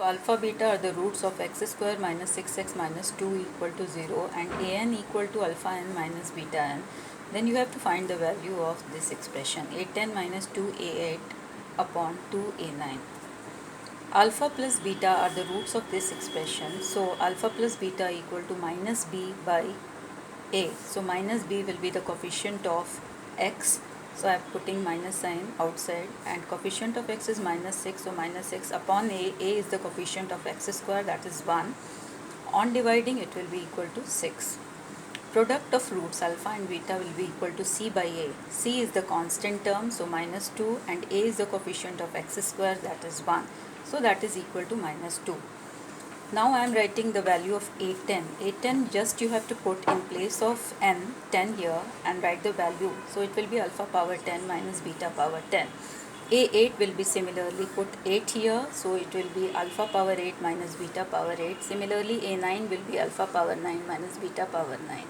Alpha beta are the roots of x square minus 6x minus 2 equal to 0 and an equal to alpha n minus beta n. Then you have to find the value of this expression a10 minus 2a8 upon 2a9. Alpha plus beta are the roots of this expression. So alpha plus beta equal to minus b by a. So minus b will be the coefficient of x. So I am putting minus sign outside, and coefficient of x is minus 6. So minus 6 upon a is the coefficient of x square, that is 1. On dividing, it will be equal to 6. Product of roots alpha and beta will be equal to c by a. C is the constant term, so minus 2, and a is the coefficient of x square, that is 1. So that is equal to minus 2. Now I am writing the value of a10. a10 just you have to put in place of n 10 here and write the value. So it will be alpha power 10 minus beta power 10. a8 will be similarly put 8 here. So it will be alpha power 8 minus beta power 8. Similarly a9 will be alpha power 9 minus beta power 9.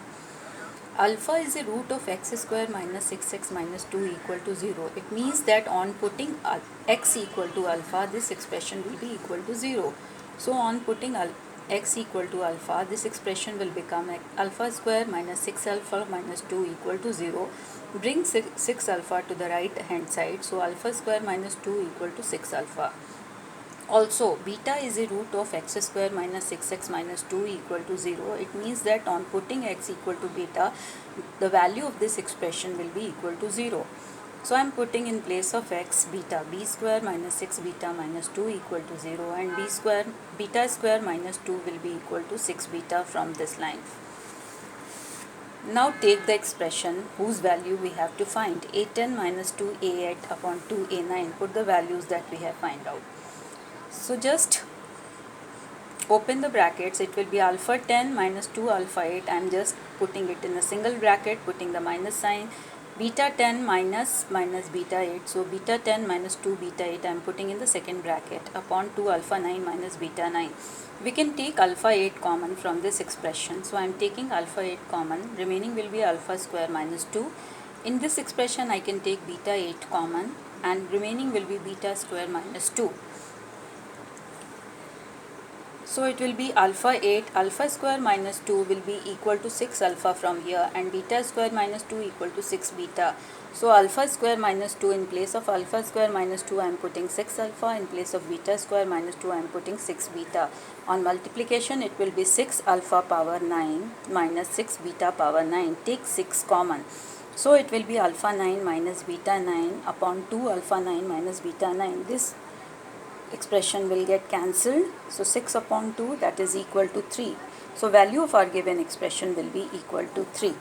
Alpha is a root of x square minus 6x minus 2 equal to 0. It means that on putting x equal to alpha, this expression will be equal to 0. So on putting x equal to alpha, this expression will become alpha square minus 6 alpha minus 2 equal to 0. Bring 6 alpha to the right hand side. So alpha square minus 2 equal to 6 alpha. Also, beta is a root of x square minus 6x minus 2 equal to 0. It means that on putting x equal to beta, the value of this expression will be equal to 0. So I am putting in place of x beta, b square minus 6 beta minus 2 equal to 0, and beta square minus 2 will be equal to 6 beta from this line. Now take the expression whose value we have to find, a10 minus 2a8 upon 2a9. Put the values that we have find out. So just open the brackets. It will be alpha 10 minus 2 alpha 8. I am just putting it in a single bracket, putting the minus sign. Beta 10 minus beta 8. So beta 10 minus 2 beta 8 I am putting in the second bracket upon 2 alpha 9 minus beta 9. We can take alpha 8 common from this expression. So I am taking alpha 8 common. Remaining will be alpha square minus 2. In this expression I can take beta 8 common, and remaining will be beta square minus 2. So it will be alpha 8, alpha square minus 2 will be equal to 6 alpha from here, and beta square minus 2 equal to 6 beta. So alpha square minus 2, in place of alpha square minus 2 I am putting 6 alpha, in place of beta square minus 2 I am putting 6 beta. On multiplication it will be 6 alpha power 9 minus 6 beta power 9. Take 6 common. So it will be alpha 9 minus beta 9 upon 2 alpha 9 minus beta 9. This expression will get cancelled. So 6 upon 2, that is equal to 3. So value of our given expression will be equal to 3.